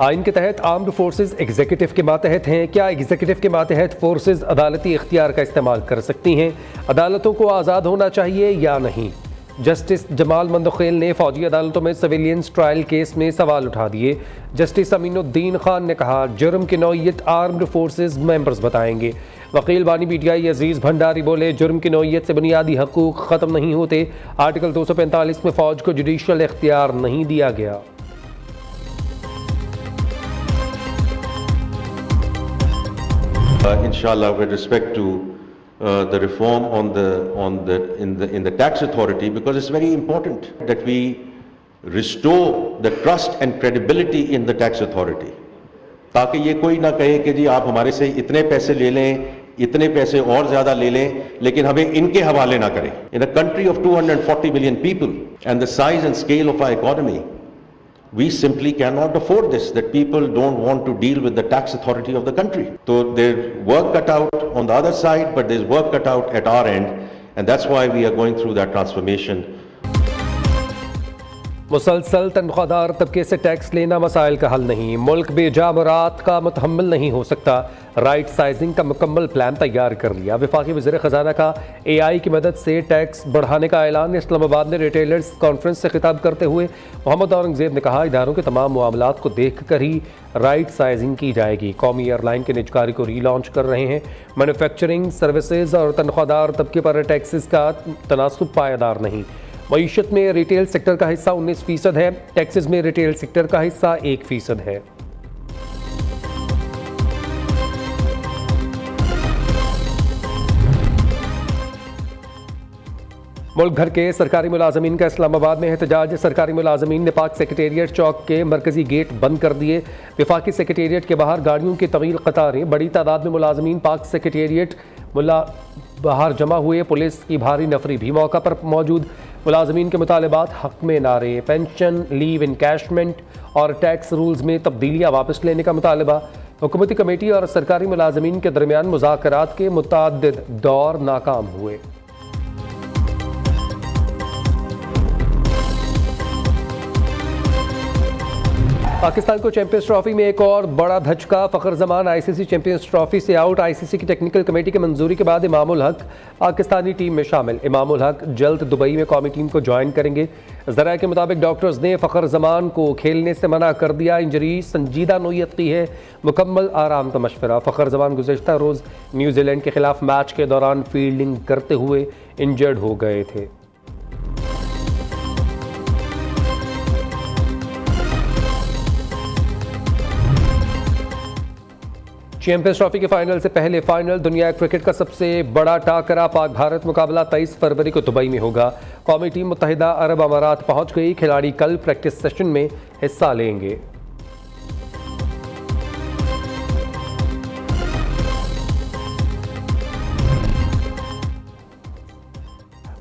आइन के तहत आर्म्ड फोर्सेज एग्जीक्यूटिव के मातहत हैं। क्या एग्जीक्यूटिव के मातहत फोर्सेज अदालती इख्तियार का इस्तेमाल कर सकती हैं? अदालतों को आज़ाद होना चाहिए या नहीं? जस्टिस जमाल मंदखेल ने फौजी अदालतों में सिविलियंस ट्रायल केस में सवाल उठा दिए। जस्टिस अमीनुद्दीन खान ने कहा, जुर्म की नौइयत आर्म्ड फोर्सेज मेंबर्स बताएंगे। वकील बानी पीटीआई अजीज भंडारी बोले, जुर्म की नौइयत से बुनियादी हकूक ख़त्म नहीं होते। आर्टिकल 245 में फ़ौज को जुडिशल इख्तियार नहीं दिया गया। Inshallah, with respect to the reform in the tax authority, because it's very important that we restore the trust and credibility in the tax authority, ताकि ये कोई ना कहे कि जी आप हमारे से इतने पैसे ले लें, इतने पैसे और ज़्यादा ले लें, लेकिन हमें इनके हवाले ना करें। In a country of 240 million people and the size and scale of our economy, we simply cannot afford this, that people don't want to deal with the tax authority of the country. So there's work cut out on the other side, but there's work cut out at our end, and that's why we are going through that transformation. मुसलसल तनख्वाहदार तबके से tax लेना मसाइल का हल नहीं। मुल्क बेजामरात का मुतहम्मिल नहीं हो सकता। राइट साइजिंग का मुकम्मल प्लान तैयार कर लिया। वफाकी वज़ीर ख़जाना का AI की मदद से टैक्स बढ़ाने का ऐलान। इस्लामाबाद में रिटेलर्स कॉन्फ्रेंस से खिताब करते हुए मोहम्मद औरंगज़ेब ने कहा, इदारों के तमाम मामलात को देख कर ही राइट साइजिंग की जाएगी। कौमी एयरलाइन के निजकारी को रीलॉन्च कर रहे हैं। मैन्युफैक्चरिंग सर्विसेज और तनख्वाहदार तबके पर टैक्सेस का तनासुब पायदार नहीं। मईशत में रिटेल सेक्टर का हिस्सा 19% है। टैक्सेस में रिटेल सेक्टर का हिस्सा 1% है। मुल्क भर के सरकारी मुलाजमीन का इस्लामाबाद में एहतजाज। सरकारी मुलाजमीन ने पाक सेक्रेटेरिएट चौक के मरकजी गेट बंद कर दिए। वफाकी सेक्रेटेरिएट के बाहर गाड़ियों की तवील कतारें। बड़ी तादाद में मुलाजमीन पाक सेक्रेटेरिएट बाहर जमा हुए। पुलिस की भारी नफरी भी मौका पर मौजूद। मुलाजमीन के मुतालबात हक में नारे। पेंशन, लीव इनकैशमेंट और टैक्स रूल्स में तब्दीलियाँ वापस लेने का मुतालबा। हुकूमती कमेटी और सरकारी मुलाजमीन के दरमियान मुज़ाकरात के मुतअद्दिद दौर नाकाम हुए। पाकिस्तान को चैंपियंस ट्रॉफी में एक और बड़ा धचका। Fakhar Zaman ICC champions trophy से आउट। ICC की टेक्निकल कमेटी की मंजूरी के बाद इमामुल हक पाकिस्तानी टीम में शामिल। इमामुल हक जल्द दुबई में कौमी टीम को ज्वाइन करेंगे। ज़राए के मुताबिक डॉक्टर्स ने फ़खर जमान को खेलने से मना कर दिया। इंजरी संजीदा नोयत की है, मुकम्मल आराम का मशवरा। फ़खर जमान गुज़श्ता रोज़ न्यूजीलैंड के खिलाफ मैच के दौरान फील्डिंग करते हुए इंजर्ड हो गए थे। चैंपियंस ट्रॉफी के फाइनल से पहले फाइनल। दुनिया क्रिकेट का सबसे बड़ा टाकरा पाक भारत मुकाबला 23 फरवरी को दुबई में होगा। कौमी टीम मुत्तहिदा अरब अमारात पहुंच गई। खिलाड़ी कल प्रैक्टिस सेशन में हिस्सा लेंगे।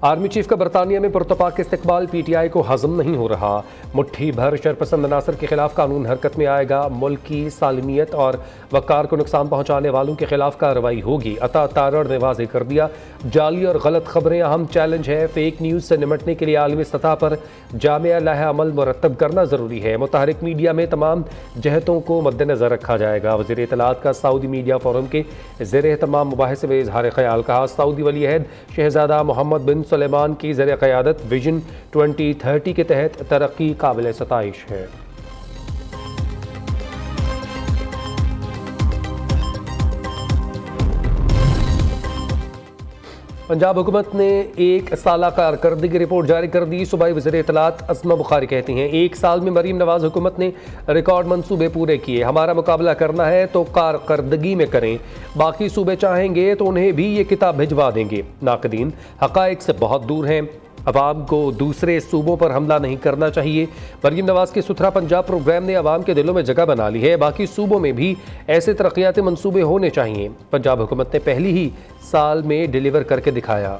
आर्मी चीफ का बरतानिया में पुरतपाक इस्तकबाल। PTI को हजम नहीं हो रहा। मुट्ठी भर शरपसंद अनासर के खिलाफ कानून हरकत में आएगा। मुल्क की सालमियत और वक़ार को नुकसान पहुँचाने वालों के खिलाफ कार्रवाई होगी। अता तारड़ ने वाज़ेह कर दिया, जाली और गलत खबरें अहम चैलेंज है। फेक न्यूज़ से निमटने के लिए आलमी सतह पर जामिया लह अमल मुरतब करना ज़रूरी है। मुतहरिक मीडिया में तमाम जहतों को मद्देनज़र रखा जाएगा। वज़ीर इत्तलात का सऊदी मीडिया फोरम के ज़ेर तमाम मुबाहिसे में इजहार ख्याल। कहा, सऊदी वली अहद शहजादा मोहम्मद बिन सुलेमान की ज़र क़यादत विजन 2030 के तहत तरक्की काबिल सताइश है। पंजाब हुकूमत ने एक साला कारकर्दगी रिपोर्ट जारी कर दी। सूबाई वज़ीर इत्तलात अस्मा बुखारी कहती हैं, एक साल में मरीम नवाज हुकूमत ने रिकॉर्ड मंसूबे पूरे किए। हमारा मुकाबला करना है तो कारकर्दगी में करें। बाकी सूबे चाहेंगे तो उन्हें भी ये किताब भिजवा देंगे। नाक़दीन हक़ाइक़ से बहुत दूर हैं। अवाम को दूसरे सूबों पर हमला नहीं करना चाहिए। मरीम नवाज के सुथरा पंजाब प्रोग्राम ने अवाम के दिलों में जगह बना ली है। बाकी सूबों में भी ऐसे तरक्याती मंसूबे होने चाहिए। पंजाब हुकूमत ने पहली ही साल में डिलीवर करके दिखाया।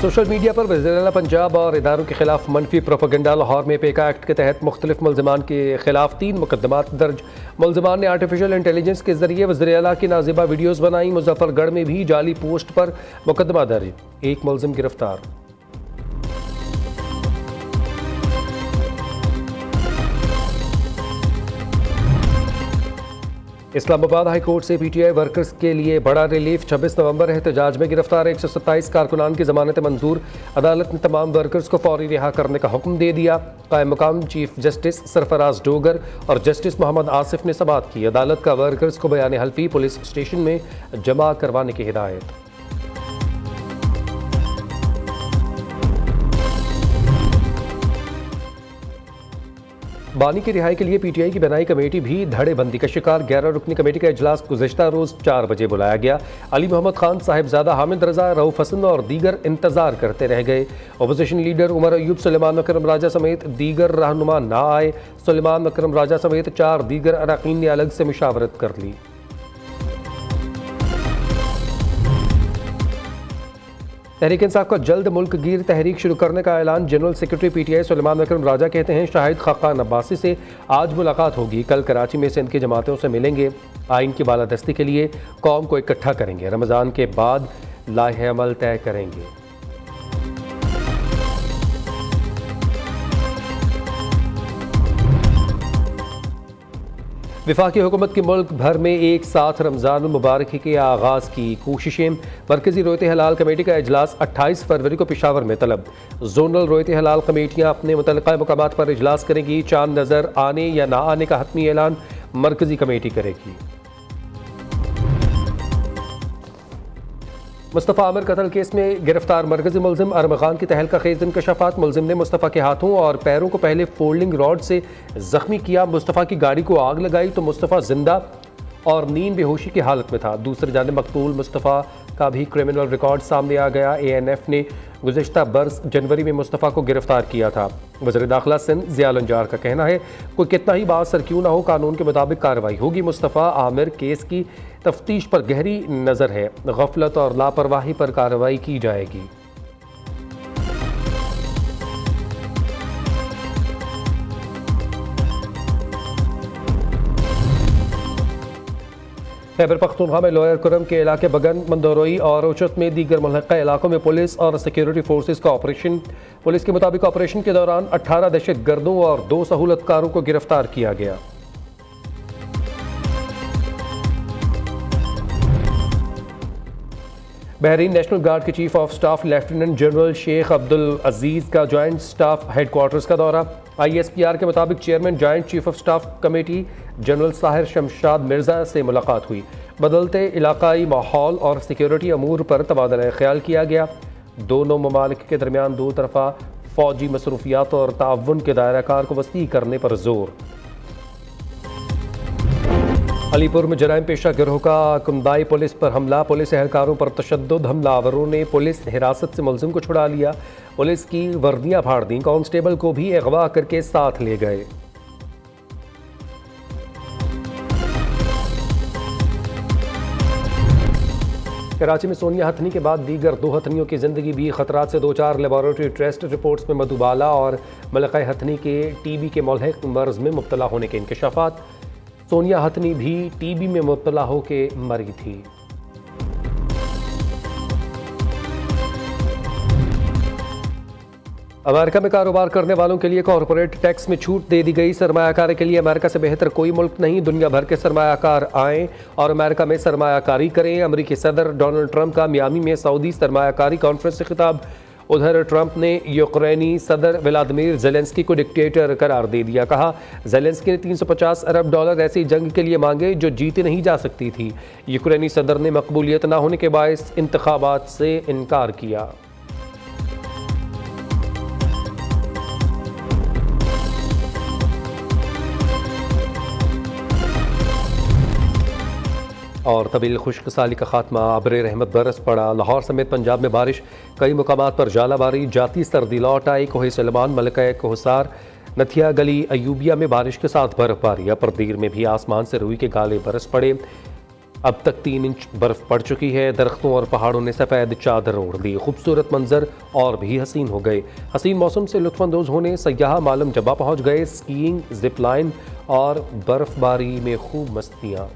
सोशल मीडिया पर वज़ीर-ए-आला पंजाब और इदारों के खिलाफ मनफी प्रोपेगेंडा। लाहौर में पेका एक्ट के तहत मुख्तलिफ मुल्ज़िमान के खिलाफ 3 मुकदमात दर्ज। मुल्ज़िमान ने आर्टिफिशियल इंटेलिजेंस के जरिए वज़ीर-ए-आला की नाज़िबा वीडियोज़ बनाई। मुजफ्फरगढ़ में भी जाली पोस्ट पर मुकदमा दर्ज, 1 मुल्ज़िम गिरफ्तार। इस्लामाबाद हाई कोर्ट से पीटीआई वर्कर्स के लिए बड़ा रिलीफ। 26 नवंबर एहतजाज में गिरफ्तार 127 कारकुनान की जमानत मंजूर। अदालत ने तमाम वर्कर्स को फौरी रिहा करने का हुक्म दे दिया। कायम मुकाम चीफ जस्टिस सरफराज डोगर और जस्टिस मोहम्मद आसिफ ने समाअत की। अदालत का वर्कर्स को बयान हल्फी पुलिस स्टेशन में जमा करवाने की हिदायत। बानी की रिहाई के लिए पीटीआई की बनाई कमेटी भी धड़ेबंदी का शिकार। 11 रुकनी कमेटी का इजलास गुज़िश्ता रोज 4 बजे बुलाया गया। अली मोहम्मद खान, साहिबजादा हामिद रजा, रऊफ हसन और दीगर इंतजार करते रह गए। अपोजिशन लीडर उमर अयूब, सुलेमान मकरम राजा समेत दीगर रहनुमा ना आए। सुलेमान मकरम राजा समेत 4 दीगर अरकान ने अलग से मुशावरत कर ली। तहरीक इंसाफ का जल्द मुल्क गिर तहरीक शुरू करने का ऐलान। जनरल सेक्रेटरी पीटीआई सुलेमान मकरम राजा कहते हैं शाहिद खाकान अब्बासी से आज मुलाकात होगी। कल कराची में सिंध की जमातों से मिलेंगे। आइन की बालादस्ती के लिए कौम को इकट्ठा करेंगे। रमज़ान के बाद लाहे अमल तय करेंगे। वफाकी हुकूमत की मुल्क भर में एक साथ रमज़ान मुबारक के आगाज़ की कोशिशें। मरकज़ी रोयत हलाल कमेटी का इजलास 28 फरवरी को पेशावर में तलब। जोनल रोयत हलाल कमेटियाँ अपने मुतल्लिक़ा मकामात पर इजलास करेंगी। चांद नज़र आने या ना आने का हतमी ऐलान मरकज़ी कमेटी करेगी। मुस्तफ़ा आमिर कत्ल केस में गिरफ्तार मरकज़ी मुल्ज़िम अरमगान की तहलका खेज़ इंकशाफात। मुल्ज़िम ने मुस्तफ़ा के हाथों और पैरों को पहले फोल्डिंग रॉड से ज़ख्मी किया। मुस्तफ़ा की गाड़ी को आग लगाई तो मुस्तफ़ा जिंदा और नींद बेहोशी की हालत में था। दूसरी जानिब मकतूल मुस्तफ़ा का भी क्रिमिनल रिकॉर्ड सामने आ गया। ANF ने गुज़िश्ता बरस जनवरी में मुस्तफ़ा को गिरफ्तार किया था। वज़ीर दाखिला सिंध ज़िया लंजार का कहना है कोई कितना ही बासर क्यों ना हो, कानून के मुताबिक कार्रवाई होगी। मुस्तफ़ा आमिर केस की तफ्तीश पर गहरी नज़र है। गफलत और लापरवाही पर कार्रवाई की जाएगी। खैबर पख्तूनख्वा में लोअर कुरम के इलाके बगन, मंदोरोई और ओचत में दीगर मुल्हक़ा इलाकों में पुलिस और सिक्योरिटी फोर्सेस का ऑपरेशन। पुलिस के मुताबिक ऑपरेशन के दौरान 18 दहशतगर्दों और 2 सहूलतकारों को गिरफ्तार किया गया। बहरीन नेशनल गार्ड के chief of staff lieutenant general Sheikh Abdul Aziz का जॉइंट स्टाफ हेडक्वार्टर्स का दौरा। ISPR के मुताबिक chairman joint chief of staff committee general Sahir Shamshad Mirza से मुलाकात हुई। बदलते इलाकाई माहौल और सिक्योरिटी अमूर पर तबादला ख्याल किया गया। दोनों ममालिक के दरमियान 2 तरफ़ा फ़ौजी मसरूफियात और ताउन के दायरा कार को वसी करने पर जोर। अलीपुर में जराइम पेशा गिरोह का कुंदाई पुलिस पर हमला। पुलिस एहलकारों पर तशद्दुद। हमलावरों ने पुलिस हिरासत से मुल्ज़िम को छुड़ा लिया। पुलिस की वर्दियां फाड़ दी। कांस्टेबल को भी अगवा करके साथ ले गए। कराची में सोनिया हथनी के बाद दीगर 2 हथनियों की जिंदगी भी खतरात से 2-4। लेबॉरेटरी टेस्ट रिपोर्ट्स में मधुबाला और मलका हथनी के TB के मुल्हिक मर्ज में मुब्तला होने के इंकशाफात। सोनिया हथनी भी TB में मुब्तला होके मरी थी। अमेरिका में कारोबार करने वालों के लिए कॉरपोरेट टैक्स में छूट दे दी गई। सरमायाकारी के लिए अमेरिका से बेहतर कोई मुल्क नहीं। दुनिया भर के सरमायाकार आएँ और अमेरिका में सरमायाकारी करें। अमेरिकी सदर डोनाल्ड ट्रंप का मियामी में सऊदी सरमायाकारी कॉन्फ्रेंस से खिताब। उधर ट्रंप ने यूक्रेनी सदर व्लादिमीर ज़ेलेंस्की को डिक्टेटर करार दे दिया। कहा ज़ेलेंस्की ने $350 अरब ऐसी जंग के लिए मांगे जो जीती नहीं जा सकती थी। यूक्रेनी सदर ने मकबूलियत न होने के बायस इंतखाबात से इनकार किया। और तवील खुश्क साली का खात्मा। अब्र रहमत बरस पड़ा। लाहौर समेत पंजाब में बारिश। कई मुकामात पर जालाबारी। जाती सर्दी लौट आई। कोहे सलमान, मलका कोहसार, नथिया गली, अयूबिया में बारिश के साथ बर्फबारी। अपरदीर में भी आसमान से रुई के गाले बरस पड़े। अब तक 3 इंच बर्फ पड़ चुकी है। दरख्तों और पहाड़ों ने सफ़ेद चादर ओढ़ ली। खूबसूरत मंजर और भी हसीन हो गए। हसीन मौसम से लुत्फानंदोज होने सयाह मालम जबा पहुँच गए। स्कीइंग, जिप लाइन और बर्फबारी में खूब मस्तियाँ